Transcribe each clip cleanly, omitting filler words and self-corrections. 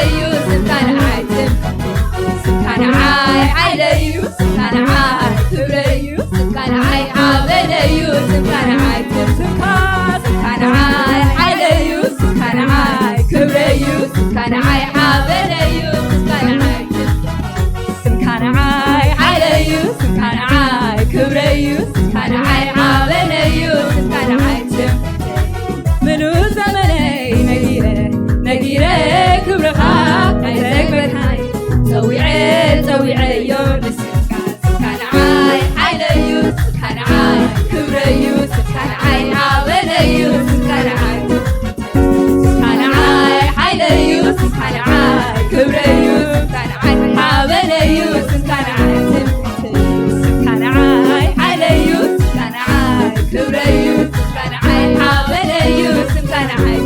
يوسف كان عايتم كان عاي حيلة يوسف كان عاي كبر يوسف كان عاي حابل يوسف كان عايتم كان عاي حيلة يوسف كان عاي كبر يوسف كان عاي حابل يوسف كان عايتم كان عاي حيلة يوسف كان عاي كبر يوسف كان عاي حابل يوسف كان عايتم منو زمني نجيرة كبرها عيرك بتهاي زويعي يونس كان عاي حيلة يوسف كان عاي كبر يوسف كان عاي حابل يوسف كان عاي حيلة يوسف كان عاي كبر يوسف كان عاي حابل يوسف كان عاي كان عاي حيلة يوسف كان عاي كبر يوسف كان عاي حابل يوسف كان عاي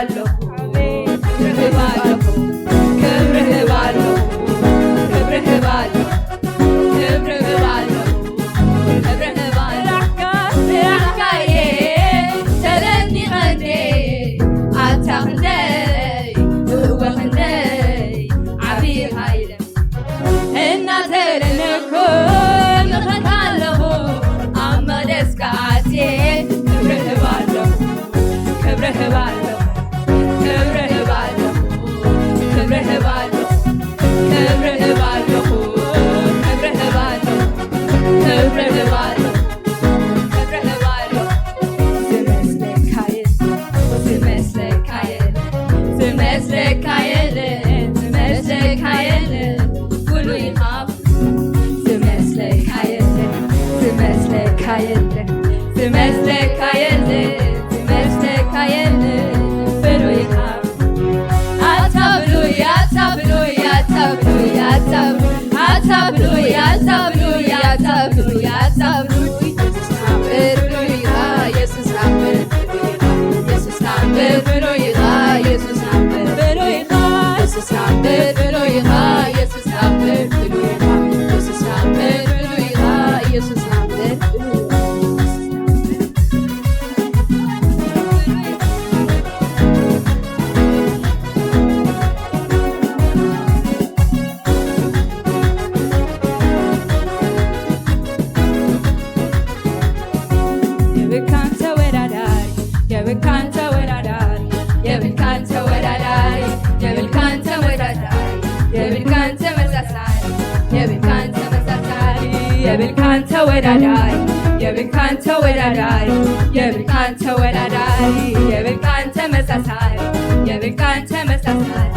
ባለሁ ክብርህ ባለሁ ክብርህ ባለሁ ክብርህ ባለሁ ክብርህ ባለሁ ክብርህ ባለሁ ራካዬ ተለኒ ኸንዴ አታኽንደይ እወኽንደይ ዓብዪ ሃይለ እናተለለኩም ንኽንካለኹ ኣብ መደስካቴ ክብርህ ባለሁ ክብርህ ባለሁ ክብርህ ባለሁ ክብርህ ባለሁ ክብርህ ባለሁ ክብርህ ባለሁ ክብርህ ባለሁ ክብርህ ባለሁ ዝመስለካየለ ዝመስለካየለ ዝመስለካየለ ዝመስለካየለ ፍሉይ ሃብ ዝመስለካየለ ዝመስለካየለ ዝመስለካየለ ዝመስለካየለ ፍሉይ ሃብ አታብሉይ አታብሉይ አታብሉይ አታብሉይ አታብሉይ አታብሉይ አታብሉይ ኢየሱስ ናምር ኢየሱስ ናምር ፍሉይ ኢየሱስ ናምር ፍሉይ ኢየሱስ ናምር ፍሉይ ኢየሱስ ናምር ፍሉይ ኢየሱስ ናምር ፍሉይ ኢየሱስ ናምር የብካን ተወዳዳሪ የብካን ተወዳዳሪ የብካን ተወዳዳሪ የብካን ተወዳዳሪ የብካን ተመሳሳይ የብካን ተመሳሳይ የብካን ተወዳዳሪ የብካን ተወዳዳሪ የብካን ተወዳዳሪ የብካን ተመሳሳይ የብካን ተመሳሳይ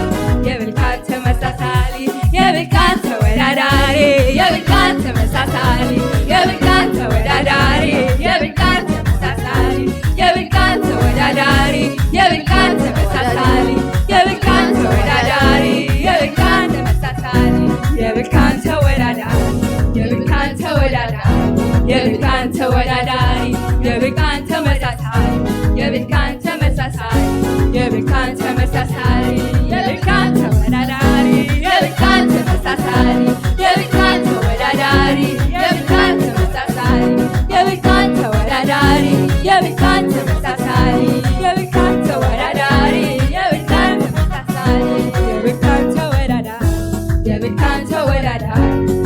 የብካን ተመሳሳይ የብካን ተወዳዳሪ የብካን ተመሳሳይ የብካን ተወዳዳሪ የብካን ተመሳሳይ የብካን ተወዳዳሪ የብካን ተመሳሳይ የብካን ተወዳዳሪ የብካን ተመሳሳይ የብካን ተወዳዳሪ የብካን ተወዳዳሪ የብካን ተወዳዳሪ የብካን ተመሳሳይ የብካን ተመሳሳይ የብካን ተመሳሳይ የብካን ተወዳዳሪ የብካን ተመሳሳይ የብካን ተወዳዳሪ የብካን ተመሳሳይ የብካን ተወዳዳሪ የብካን ተመሳሳይ የብካን ተወዳዳሪ የብካን ተመሳሳይ የብካን ተወዳዳሪ የብካን ተወዳዳሪ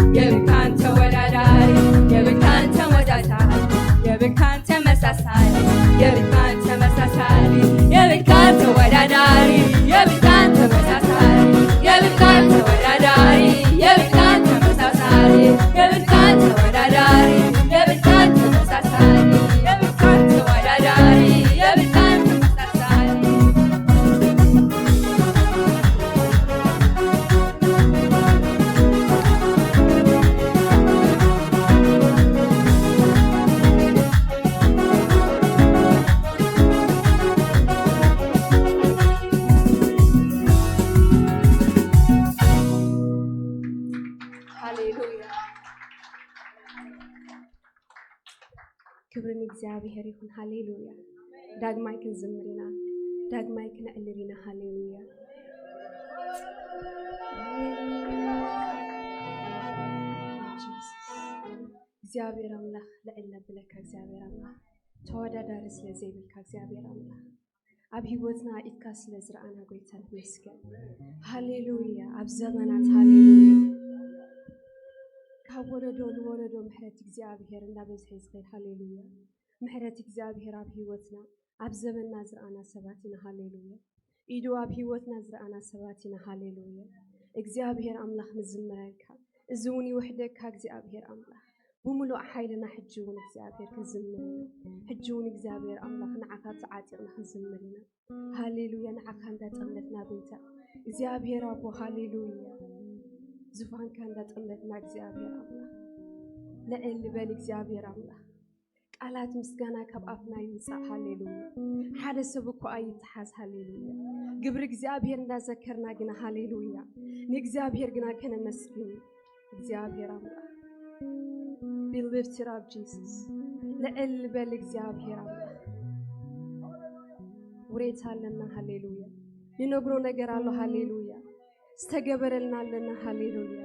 የብካን ተወዳዳሪ የብካን ተመሳሳይ የብካን ተመሳሳይ የብካን ተመሳሳይ የብካን ተወዳዳሪ የብካን ተመሳሳይ የብካን ተወዳዳሪ የብካን ተመሳሳይ የብካን ተወዳዳሪ የብካን ተመሳሳይ የብካን ተወዳዳሪ የብካን ተመሳሳይ ሃሌሉያ ክብርን እግዚአብሔር ይሁን ሃሌሉያ ዳግማይ ክንዝምርና ዳግማይ ክነዕልልና ሃሌሉያ እግዚአብሔር አምላክ ለዕለ ብለካ እግዚአብሔር አምላክ ተወዳዳሪ ስለዘይብልካ እግዚአብሔር አምላክ ኣብ ሂወትና ኢትካ ስለዝረአና ጎይታ ይመስገን ሃሌሉያ ኣብ ዘመናት ሃሌሉያ ካብ ወለዶ ንወለዶ ምሕረት እግዚአብሔር እንዳበዝሐ ይዝኸድ ሃሌሉያ ምሕረት እግዚአብሔር ኣብ ሂወትና ኣብ ዘመንና ዝረአና ሰባት ኢና ሃሌሉያ ኢዱ ኣብ ሂወትና ዝረአና ሰባት ኢና ሃሌሉያ እግዚአብሔር አምላክ ንዝምረልካ እዚ እውን ይውሕደካ እግዚአብሔር አምላክ بملو حيلنا حجون እግዚአብሔር كزمرنا حجون እግዚአብሔር አምላክ ንዓካ ተዓጢቅና كزمرنا ሃሌሉያ ንዓካ እንዳጠምለትና ጎይታ እግዚአብሔር አቦ ሃሌሉያ ዝፋንካ እንዳጠምለትና እግዚአብሔር አምላክ ለዕል በል እግዚአብሔር አምላክ ቃላት ምስጋና ካብ አፍና ይውፃእ ሃሌሉያ ሓደ ሰብ እኮ ኣይተሓዝ ሃሌሉያ ግብር እግዚአብሔር እንዳዘከርና ግና ሃሌሉያ ንእግዚአብሔር ግና ከነመስግን እግዚአብሔር አምላክ Be lifted up, Jesus. لعل بالك እግዚአብሔር አምላክ ውሬት አለና ሃሌሉያ ንነግሮ ነገር አለ ሃሌሉያ ዝተገበረልና አለና ሃሌሉያ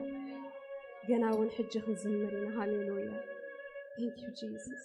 ገና ውን ሕጂ ክንዝምርና ሃሌሉያ Thank you Jesus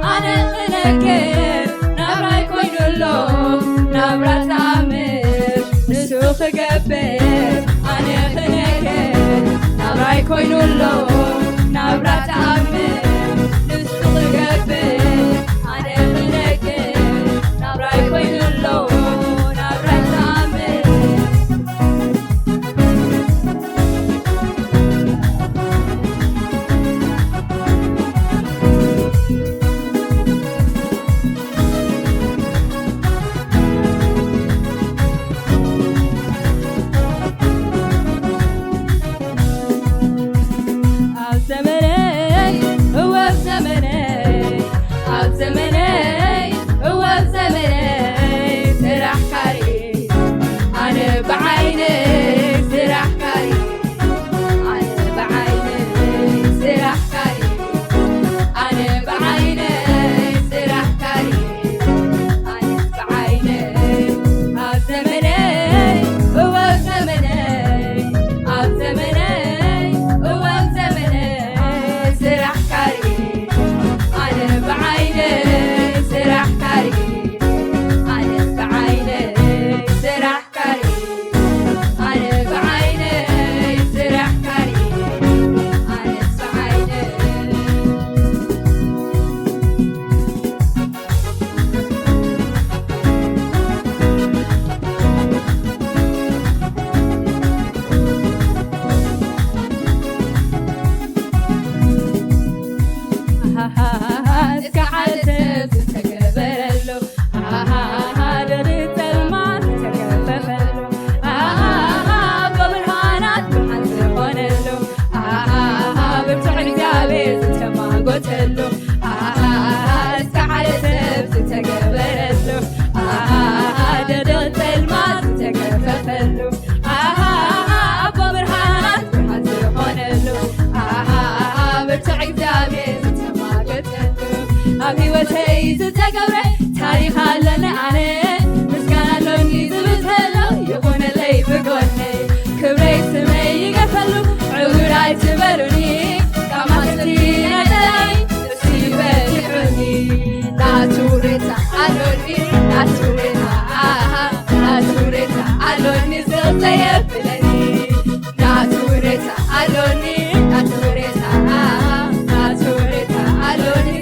أنا خلقك ኮይኑሎ ናብራ ተኣምር ንሱ ክገብር ኣነ ክነግር ናብራይ ኮይኑሎ ናብራ ተኣምር ሕይወተይ ዝተገብረ ታሪኽ ኣለኒ ኣነ ምስጋና ሎኒ ዝብልተሎ ይኹነለይ ብጎነይ ክብረይ ስመይ ይገፈሉ ዕውራይ ትበሉኒ ካማሰቲ ነደላይ ንሱ ይበልዑኒ ናቱሬታ ኣሎኒ ናቱሬታ ናቱሬታ ኣሎኒ ዝቕዘየብለኒ ናቱሬታ ኣሎኒ ናቱሬታ ናቱሬታ ኣሎኒ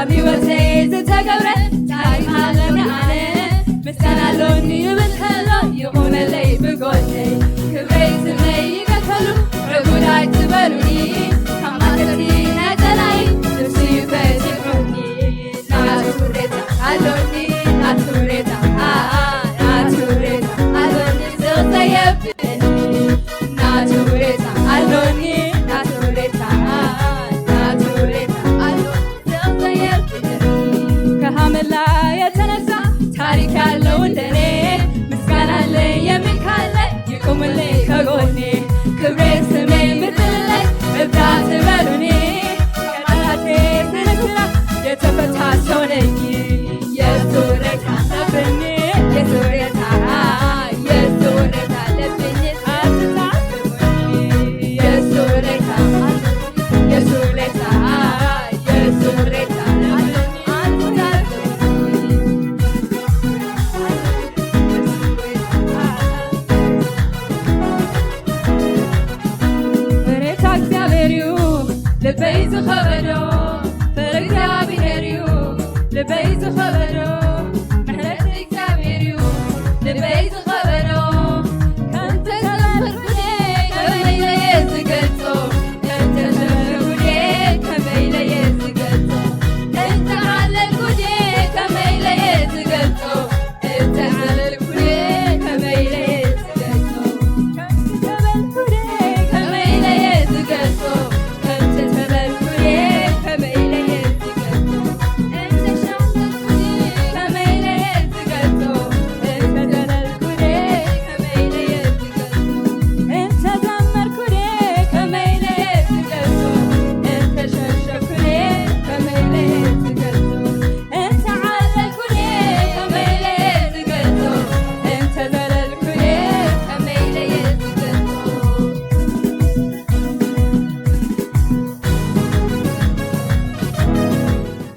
ሕይወተይ ዝተገብረ ታሪኽ ኣለኒ ኣነ ምስጋና ሎኒ ይብልተሎ ይኹነለይ ብጎነይ ክብረይ ስመይ ይገፈሉ ዕጉዳይ ትበሉኒ ካማሰቲ ነደላይ ንሱ ይበልዑኒ ናቱሬታ ኣሎኒ ናቱሬታ ናቱሬታ ኣሎኒ ዝቕዘየብለኒ ናቱሬታ ኣሎኒ ናቱሬታ ናቱሬታ ኣሎኒ ከሃመላ የተነሳ ታሪክ ያለው እንደኔ ምስጋና አለኝ የሚል ካለ ይቁምልኝ ከጎኔ ክብሬ ስሜ ምትልላይ እብዳት በሉኒ ከጠላቴ ስንስራ የተፈታ ሰው ነኝ የሱ